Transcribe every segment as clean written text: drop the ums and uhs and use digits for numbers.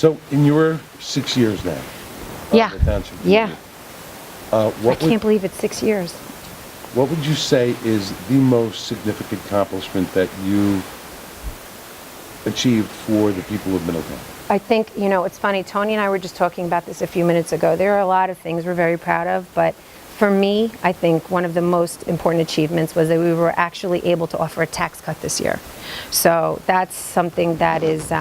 So, in your 6 years now, Yeah. the Township Yeah. Committee, I can't believe it's 6 years. what would you say is the most significant accomplishment that you achieved for the people of Middletown? I think, it's funny, Tony and I were just talking about this a few minutes ago. There are a lot of things we're very proud of, but for me, I think one of the most important achievements was that we were actually able to offer a tax cut this year. So that's something that is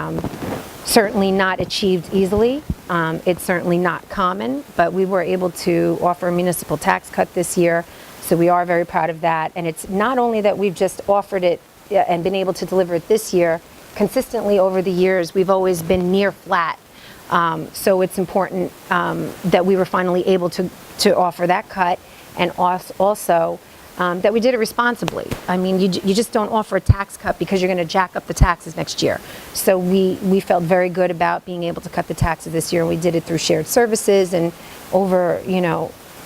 certainly not achieved easily. It's certainly not common, but we were able to offer a municipal tax cut this year. So we are very proud of that. And it's not only that we've just offered it and been able to deliver it this year, consistently over the years, we've always been near flat. So it's important that we were finally able to offer that cut, and also that we did it responsibly. I mean, you just don't offer a tax cut because you're going to jack up the taxes next year. So we felt very good about being able to cut the taxes this year, and we did it through shared services and over,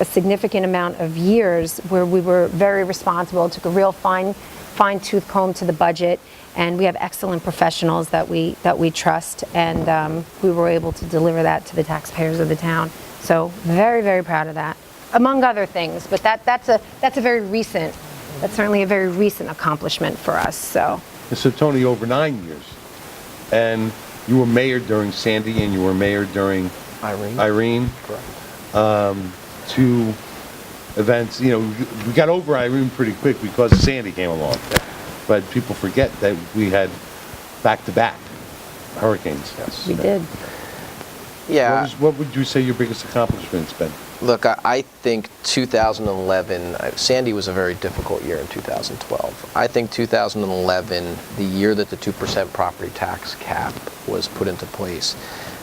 a significant amount of years where we were very responsible, took a real fine-tooth comb to the budget, and we have excellent professionals that we trust, and we were able to deliver that to the taxpayers of the town. So very, very proud of that, among other things. But that's certainly a very recent accomplishment for us. So Tony, over 9 years, and you were mayor during Sandy, and you were mayor during Irene. Correct. Two events, we got over Irene pretty quick because Sandy came along. But people forget that we had back-to-back hurricanes. Yes. we did. Yeah. What would you say your biggest accomplishment's been? Look, I think 2011, Sandy was a very difficult year in 2012. I think 2011, the year that the 2% property tax cap was put into place,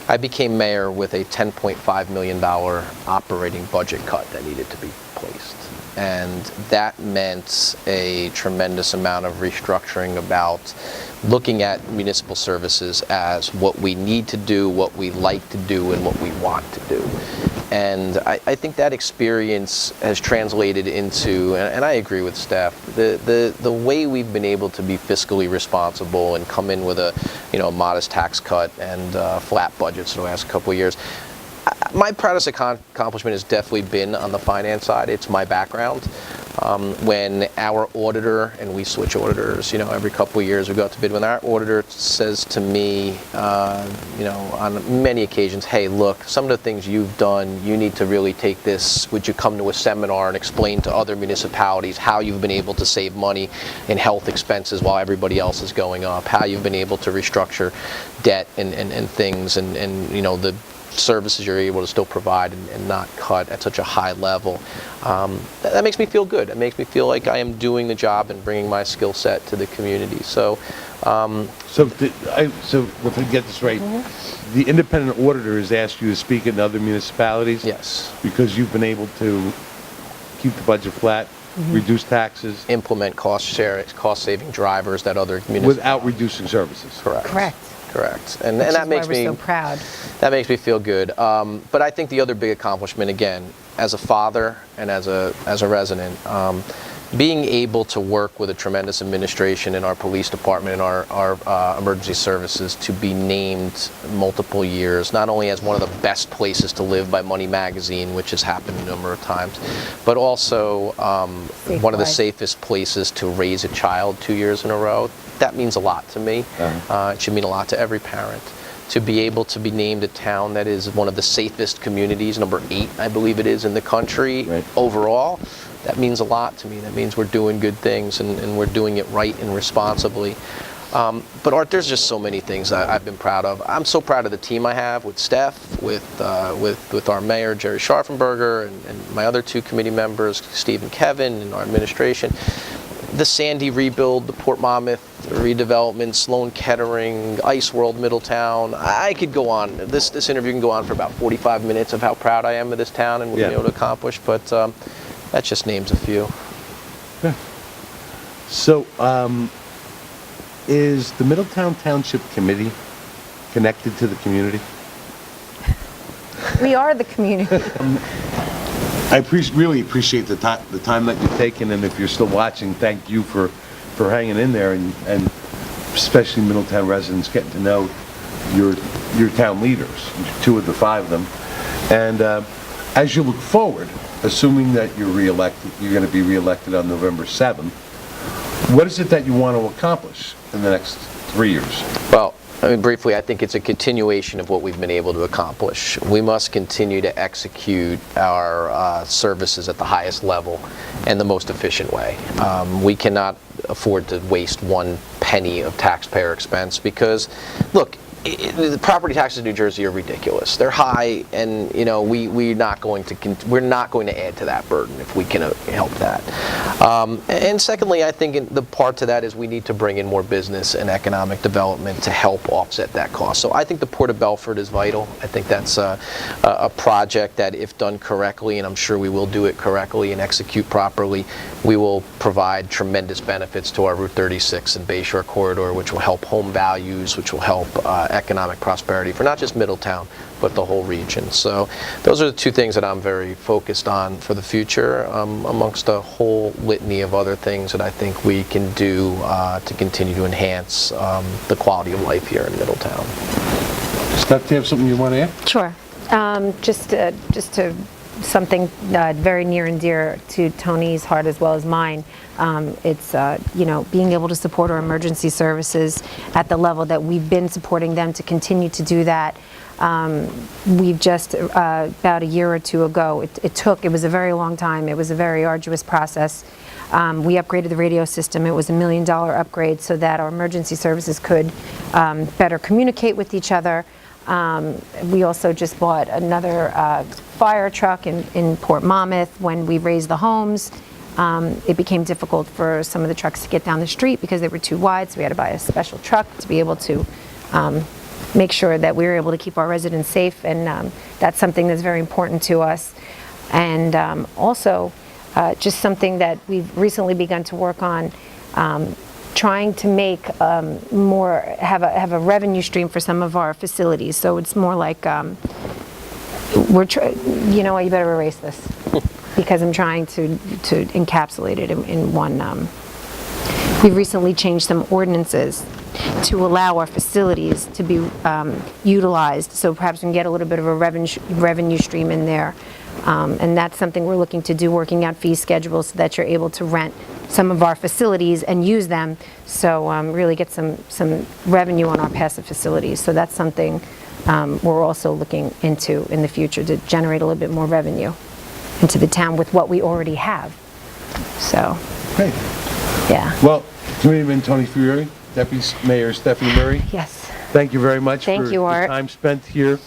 I became mayor with a $10.5 million operating budget cut that needed to be placed. And that meant a tremendous amount of restructuring about looking at municipal services as what we need to do, what we like to do, and what we want to do. And I think that experience has translated into, and I agree with Steph, the way we've been able to be fiscally responsible and come in with a modest tax cut and flat budgets the last couple of years. My proudest accomplishment has definitely been on the finance side. It's my background. When our auditor, and we switch auditors, every couple of years we go out to bid, when our auditor says to me, on many occasions, hey, look, some of the things you've done, you need to really take this, would you come to a seminar and explain to other municipalities how you've been able to save money in health expenses while everybody else is going up, how you've been able to restructure debt and things, and the services you're able to still provide and not cut at such a high level. That makes me feel good. It makes me feel like I am doing the job and bringing my skill set to the community. So, so if I get this right, the independent auditor has asked you to speak in other municipalities? Yes. Because you've been able to keep the budget flat, reduce taxes, Implement cost-saving drivers that other municipalities without reducing services. Correct. And that makes me so proud. That makes me feel good. But I think the other big accomplishment, again, as a father and as a resident, being able to work with a tremendous administration in our police department and our emergency services to be named multiple years, not only as one of the best places to live by Money Magazine, which has happened a number of times, but also one of the safest places to raise a child 2 years in a row. That means a lot to me. It should mean a lot to every parent. To be able to be named a town that is one of the safest communities, number 8, I believe it is, in the country overall, that means a lot to me. That means we're doing good things and we're doing it right and responsibly. But Art, there's just so many things I've been proud of. I'm so proud of the team I have with Steph, with our mayor, Jerry Scharfenberger, and my other 2 committee members, Steve and Kevin, and our administration. The Sandy rebuild, the Port Monmouth redevelopment, Sloan Kettering, Ice World Middletown. I could go on. This interview can go on for about 45 minutes of how proud I am of this town and what we've been able to accomplish, but that just names a few. Yeah. So, is the Middletown Township Committee connected to the community? We are the community. I really appreciate the time that you've taken, and if you're still watching, thank you for hanging in there, and especially Middletown residents getting to know your town leaders, 2 of the 5 of them. And as you look forward, assuming that you're going to be reelected on November 7th, what is it that you want to accomplish in the next 3 years? Well, I mean, briefly, I think it's a continuation of what we've been able to accomplish. We must continue to execute our services at the highest level and the most efficient way. We cannot afford to waste 1 penny of taxpayer expense because, look, the property taxes in New Jersey are ridiculous. They're high, and we're not going to add to that burden if we can help that. And secondly, I think the part to that is we need to bring in more business and economic development to help offset that cost. So I think the Port of Belford is vital. I think that's a project that, if done correctly, and I'm sure we will do it correctly and execute properly, we will provide tremendous benefits to our Route 36 and Bayshore corridor, which will help home values, which will help economic prosperity for not just Middletown, but the whole region. So those are the 2 things that I'm very focused on for the future, amongst a whole litany of other things that I think we can do to continue to enhance the quality of life here in Middletown. Steph, do you have something you want to add? Sure. Just to something very near and dear to Tony's heart as well as mine. It's being able to support our emergency services at the level that we've been supporting them, to continue to do that. We've just about a year or 2 ago, it was a very long time. It was a very arduous process. We upgraded the radio system. It was $1 million upgrade so that our emergency services could better communicate with each other. We also just bought another fire truck in Port Monmouth. When we raised the homes, it became difficult for some of the trucks to get down the street because they were too wide, so we had to buy a special truck to be able to make sure that we were able to keep our residents safe, and that's something that's very important to us. And also, just something that we've recently begun to work on, trying to make have a revenue stream for some of our facilities. So it's more like you know what, you better erase this because I'm trying to encapsulate it in one. We've recently changed some ordinances to allow our facilities to be utilized, so perhaps we can get a little bit of a revenue stream in there. And that's something we're looking to do, working out fee schedules so that you're able to rent some of our facilities and use them, so really get some revenue on our passive facilities. So that's something we're also looking into in the future, to generate a little bit more revenue into the town with what we already have. So, Great. Yeah. Well, Committeeman Tony Fiore, Deputy Mayor Stephanie Murray. Yes. Thank you very much Thank for you, the Art. time spent here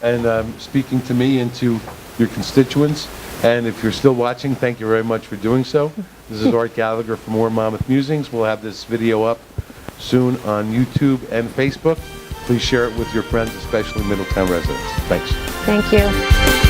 and speaking to me and to your constituents. And if you're still watching, thank you very much for doing so. This is Art Gallagher for More Monmouth Musings. We'll have this video up soon on YouTube and Facebook. Please share it with your friends, especially Middletown residents. Thanks. Thank you.